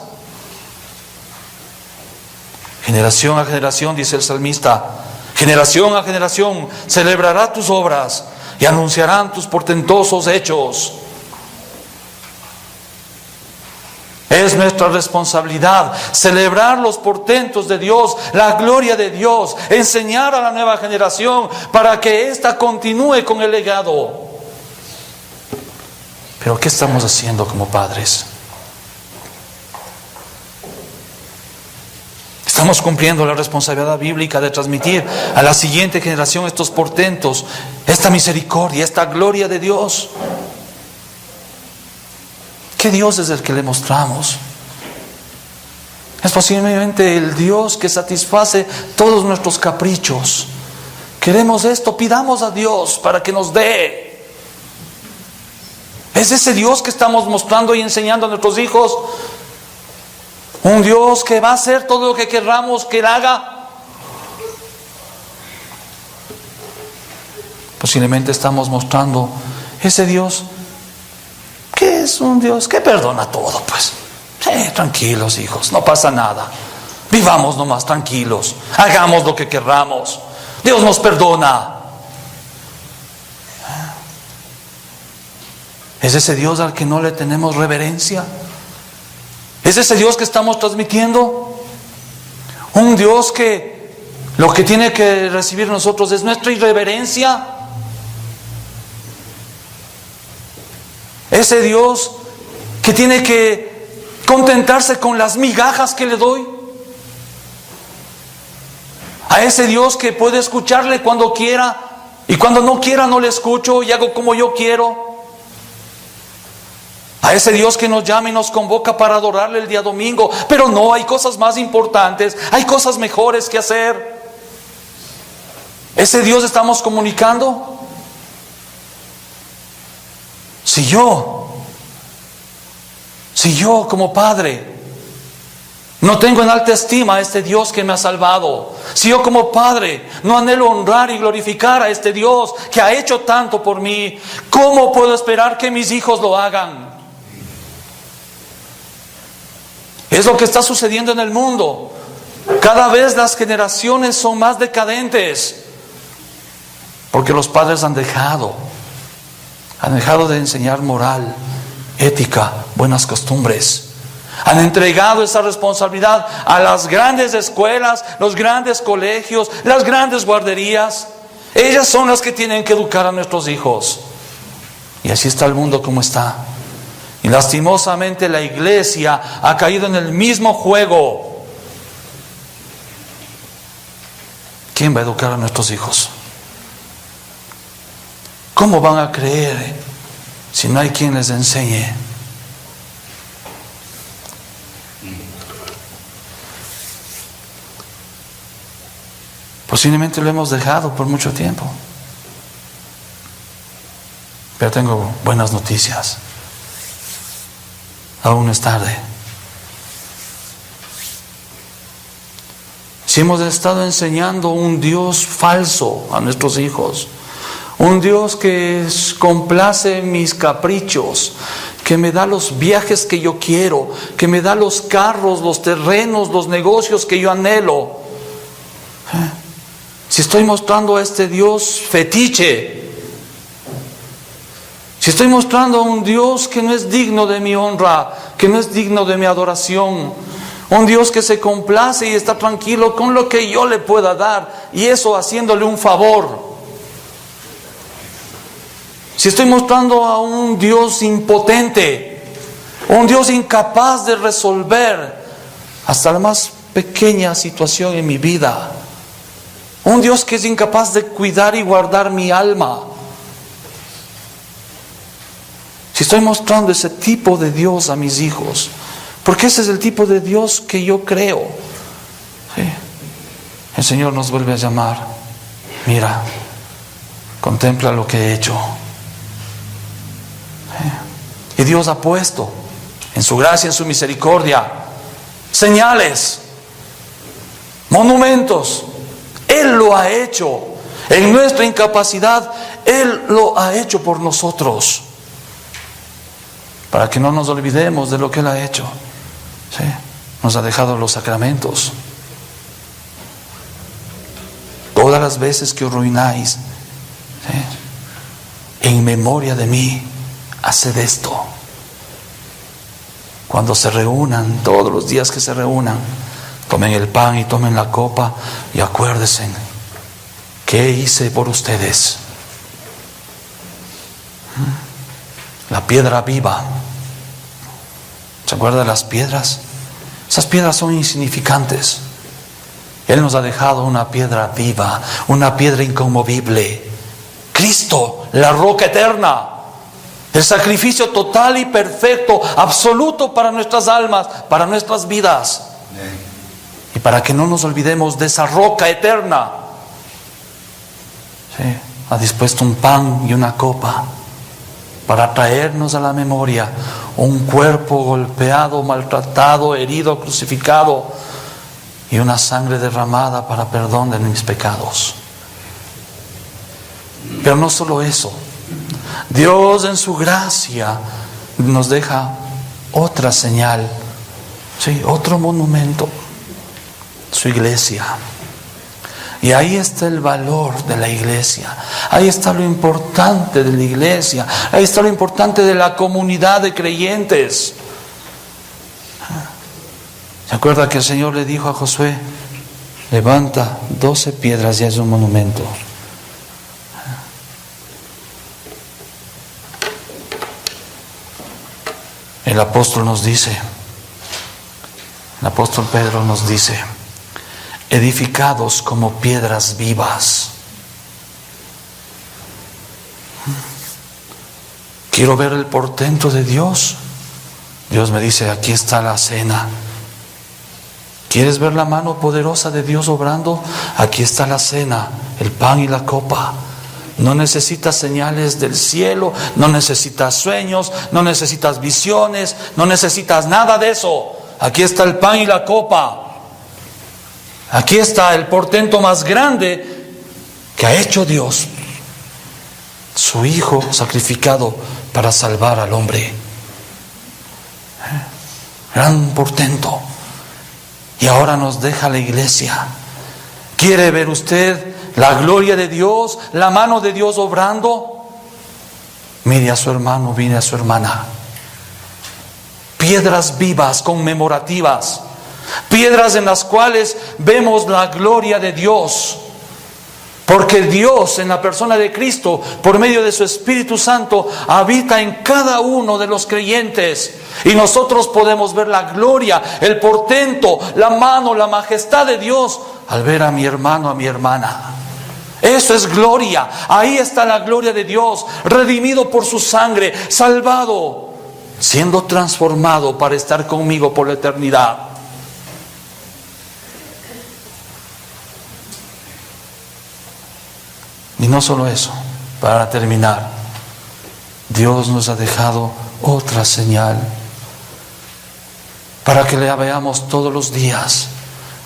Speaker 1: Generación a generación, dice el salmista, generación a generación celebrará tus obras y anunciarán tus portentosos hechos. Es nuestra responsabilidad celebrar los portentos de Dios, la gloria de Dios, enseñar a la nueva generación para que ésta continúe con el legado. Pero ¿qué estamos haciendo como padres? Estamos cumpliendo la responsabilidad bíblica de transmitir a la siguiente generación estos portentos, esta misericordia, esta gloria de Dios. ¿Qué Dios es el que le mostramos? Es posiblemente el Dios que satisface todos nuestros caprichos. Queremos esto, pidamos a Dios para que nos dé. ¿Es ese Dios que estamos mostrando y enseñando a nuestros hijos? Un Dios que va a hacer todo lo que querramos que Él haga. Posiblemente estamos mostrando ese Dios que es un Dios que perdona todo, pues. Tranquilos, hijos, no pasa nada. Vivamos nomás tranquilos, hagamos lo que querramos. Dios nos perdona. ¿Es ese Dios al que no le tenemos reverencia? ¿Es ese Dios que estamos transmitiendo? Un Dios que lo que tiene que recibir nosotros es nuestra irreverencia. Ese Dios que tiene que contentarse con las migajas que le doy. A ese Dios que puede escucharle cuando quiera y cuando no quiera no le escucho y hago como yo quiero. A ese Dios que nos llama y nos convoca para adorarle el día domingo, pero no, hay cosas más importantes, hay cosas mejores que hacer. ¿Ese Dios estamos comunicando? Si yo como padre no tengo en alta estima a este Dios que me ha salvado, si yo como padre no anhelo honrar y glorificar a este Dios que ha hecho tanto por mí, ¿cómo puedo esperar que mis hijos lo hagan? Es lo que está sucediendo en el mundo. Cada vez las generaciones son más decadentes porque los padres han dejado de enseñar moral, ética, buenas costumbres. Han entregado esa responsabilidad a las grandes escuelas, los grandes colegios, las grandes guarderías. Ellas son las que tienen que educar a nuestros hijos. Y así está el mundo como está. Y lastimosamente la iglesia ha caído en el mismo juego. ¿Quién va a educar a nuestros hijos? ¿Cómo van a creer si no hay quien les enseñe? Posiblemente lo hemos dejado por mucho tiempo. Pero tengo buenas noticias. Aún no es tarde. Si hemos estado enseñando un Dios falso a nuestros hijos, un Dios que complace mis caprichos, que me da los viajes que yo quiero, que me da los carros, los terrenos, los negocios que yo anhelo. Si estoy mostrando a este Dios fetiche, si estoy mostrando a un Dios que no es digno de mi honra, que no es digno de mi adoración, un Dios que se complace y está tranquilo con lo que yo le pueda dar, y eso haciéndole un favor. Si estoy mostrando a un Dios impotente, un Dios incapaz de resolver hasta la más pequeña situación en mi vida, un Dios que es incapaz de cuidar y guardar mi alma. Si estoy mostrando ese tipo de Dios a mis hijos, porque ese es el tipo de Dios que yo creo, ¿sí? El Señor nos vuelve a llamar. Mira, contempla lo que he hecho. ¿Sí? Y Dios ha puesto en su gracia, en su misericordia, señales monumentos. Él lo ha hecho. En nuestra incapacidad, Él lo ha hecho por nosotros. Para que no nos olvidemos de lo que Él ha hecho. ¿Sí? Nos ha dejado los sacramentos. Todas las veces que os reunáis, ¿sí?, en memoria de mí, haced esto. Cuando se reúnan, todos los días que se reúnan, tomen el pan y tomen la copa y acuérdense qué hice por ustedes. La piedra viva. ¿Se acuerdan de las piedras? Esas piedras son insignificantes. Él nos ha dejado una piedra viva, una piedra inconmovible. Cristo, la roca eterna. El sacrificio total y perfecto, absoluto para nuestras almas, para nuestras vidas. Y para que no nos olvidemos de esa roca eterna, ¿sí?, ha dispuesto un pan y una copa para traernos a la memoria un cuerpo golpeado, maltratado, herido, crucificado, y una sangre derramada para perdón de mis pecados. Pero no solo eso, Dios en su gracia nos deja otra señal, ¿sí?, otro monumento, su iglesia. Y ahí está el valor de la iglesia, ahí está lo importante de la iglesia, ahí está lo importante de la comunidad de creyentes. ¿Se acuerda que el Señor le dijo a Josué: levanta 12 piedras y haz un monumento? El apóstol nos dice, el apóstol Pedro nos dice: edificados como piedras vivas. Quiero ver el portento de Dios. Dios me dice: aquí está la cena. ¿Quieres ver la mano poderosa de Dios obrando? Aquí está la cena, el pan y la copa. No necesitas señales del cielo, no necesitas sueños, no necesitas visiones, no necesitas nada de eso. Aquí está el pan y la copa. Aquí está el portento más grande que ha hecho Dios, su Hijo sacrificado para salvar al hombre. Gran portento. Y ahora nos deja la iglesia. ¿Quiere ver usted la gloria de Dios, la mano de Dios obrando? Mire a su hermano, mire a su hermana. Piedras vivas, conmemorativas. Piedras en las cuales vemos la gloria de Dios. Porque Dios, en la persona de Cristo, por medio de su Espíritu Santo, habita en cada uno de los creyentes. Y nosotros podemos ver la gloria, el portento, la mano, la majestad de Dios al ver a mi hermano, a mi hermana. Eso es gloria. Ahí está la gloria de Dios, redimido por su sangre, salvado, siendo transformado para estar conmigo por la eternidad. Y no solo eso, para terminar, Dios nos ha dejado otra señal para que la veamos todos los días,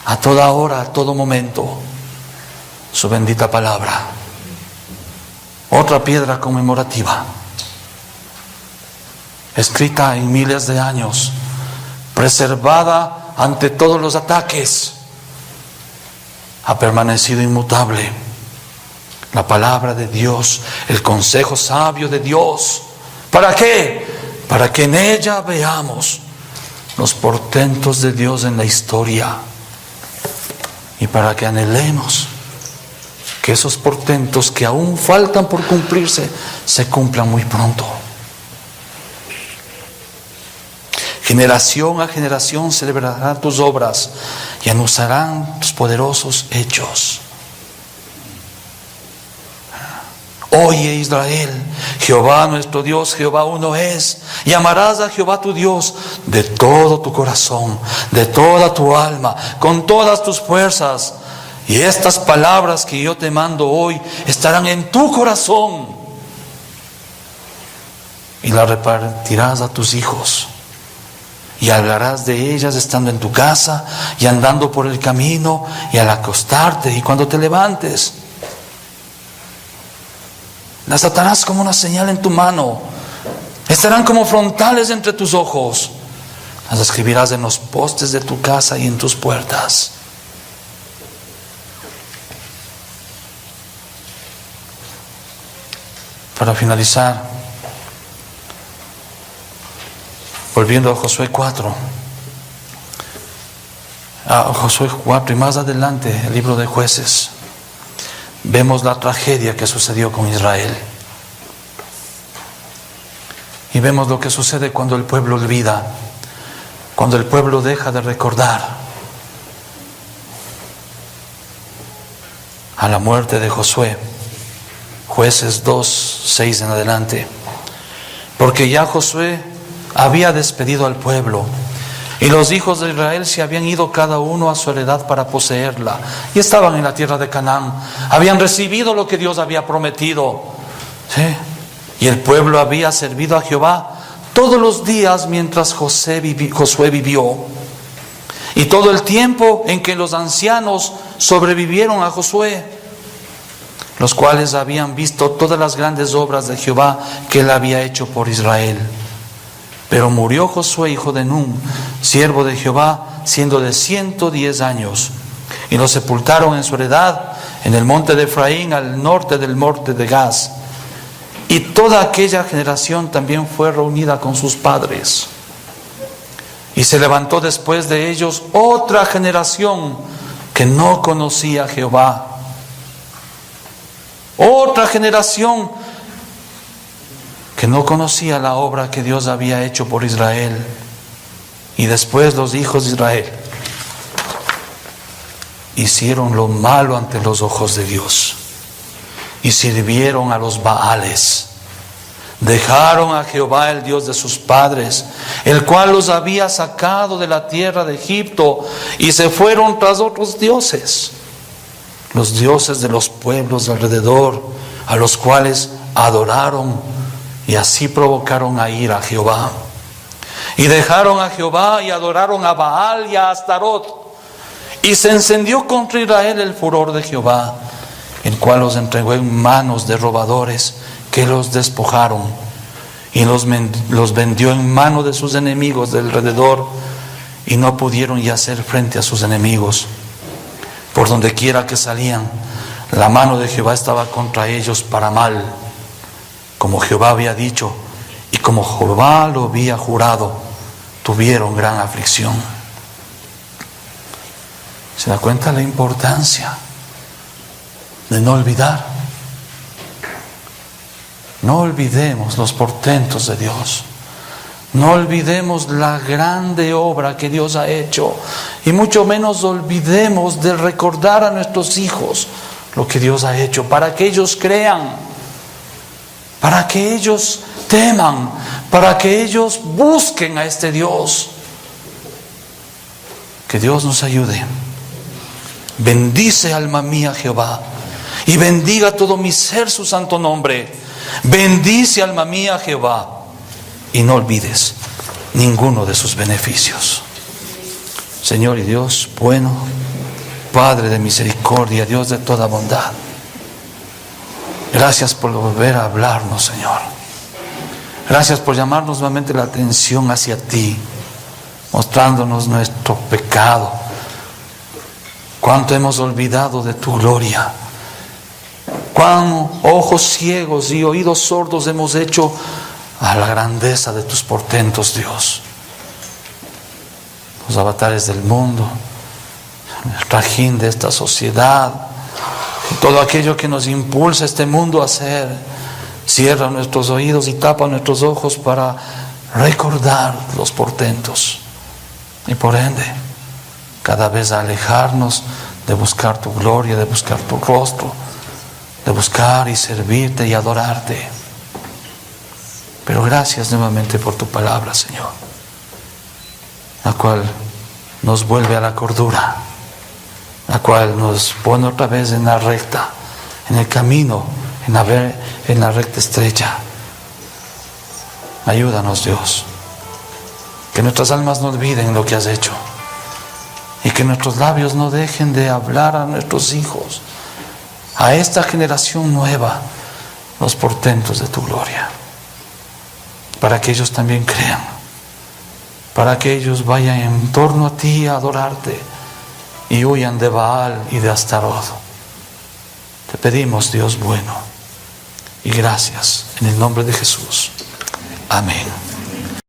Speaker 1: a toda hora, a todo momento, su bendita palabra. Otra piedra conmemorativa, escrita en miles de años, preservada ante todos los ataques, ha permanecido inmutable. La palabra de Dios, el consejo sabio de Dios. ¿Para qué? Para que en ella veamos los portentos de Dios en la historia. Y para que anhelemos que esos portentos que aún faltan por cumplirse, se cumplan muy pronto. Generación a generación celebrarán tus obras y anunciarán tus poderosos hechos. Oye Israel, Jehová nuestro Dios, Jehová uno es, y amarás a Jehová tu Dios de todo tu corazón, de toda tu alma, con todas tus fuerzas. Y estas palabras que yo te mando hoy estarán en tu corazón, y las repartirás a tus hijos, y hablarás de ellas estando en tu casa y andando por el camino y al acostarte y cuando te levantes. Las atarás como una señal en tu mano, estarán como frontales entre tus ojos. Las escribirás en los postes de tu casa y en tus puertas. Para finalizar, volviendo a Josué 4. A Josué 4 y más adelante, el libro de Jueces, vemos la tragedia que sucedió con Israel. Y vemos lo que sucede cuando el pueblo olvida, cuando el pueblo deja de recordar. A la muerte de Josué, Jueces 2, 6 en adelante. Porque ya Josué había despedido al pueblo y los hijos de Israel se habían ido cada uno a su heredad para poseerla y estaban en la tierra de Canaán, habían recibido lo que Dios había prometido, ¿sí? Y el pueblo había servido a Jehová todos los días mientras Josué vivió, y todo el tiempo en que los ancianos sobrevivieron a Josué, los cuales habían visto todas las grandes obras de Jehová que él había hecho por Israel. Pero murió Josué, hijo de Nun, siervo de Jehová, siendo de 110 años. Y lo sepultaron en su heredad, en el monte de Efraín, al norte del monte de Gaz. Y toda aquella generación también fue reunida con sus padres. Y se levantó después de ellos otra generación que no conocía a Jehová. Otra generación que no conocía la obra que Dios había hecho por Israel. Y después los hijos de Israel hicieron lo malo ante los ojos de Dios y sirvieron a los Baales. Dejaron a Jehová, el Dios de sus padres, el cual los había sacado de la tierra de Egipto, y se fueron tras otros dioses, los dioses de los pueblos alrededor, a los cuales adoraron, y así provocaron a ira a Jehová. Y dejaron a Jehová y adoraron a Baal y a Astarot. Y se encendió contra Israel el furor de Jehová, el cual los entregó en manos de robadores que los despojaron, y los vendió en mano de sus enemigos de alrededor, y no pudieron ya hacer frente a sus enemigos. Por donde quiera que salían, la mano de Jehová estaba contra ellos para mal, como Jehová había dicho, y como Jehová lo había jurado, tuvieron gran aflicción. ¿Se da cuenta la importancia de no olvidar? No olvidemos los portentos de Dios. No olvidemos la grande obra que Dios ha hecho. Y mucho menos olvidemos de recordar a nuestros hijos lo que Dios ha hecho, para que ellos crean, para que ellos teman, para que ellos busquen a este Dios. Que Dios nos ayude. Bendice, alma mía, Jehová, y bendiga todo mi ser su santo nombre. Bendice, alma mía, Jehová, y no olvides ninguno de sus beneficios. Señor y Dios bueno, Padre de misericordia, Dios de toda bondad, gracias por volver a hablarnos, Señor. Gracias por llamarnos nuevamente la atención hacia ti, mostrándonos nuestro pecado, cuánto hemos olvidado de tu gloria, cuán ojos ciegos y oídos sordos hemos hecho a la grandeza de tus portentos, Dios. Los avatares del mundo, el trajín de esta sociedad, y todo aquello que nos impulsa este mundo a hacer, cierra nuestros oídos y tapa nuestros ojos para recordar los portentos, y por ende cada vez alejarnos de buscar tu gloria, de buscar tu rostro, de buscar y servirte y adorarte. Pero gracias nuevamente por tu palabra, Señor, la cual nos vuelve a la cordura, la cual nos pone otra vez en la recta, en el camino, en la recta estrecha. Ayúdanos, Dios. Que nuestras almas no olviden lo que has hecho. Y que nuestros labios no dejen de hablar a nuestros hijos, a esta generación nueva, los portentos de tu gloria. Para que ellos también crean. Para que ellos vayan en torno a ti a adorarte y huyan de Baal y de Astaroth. Te pedimos, Dios bueno, y gracias en el nombre de Jesús. Amén.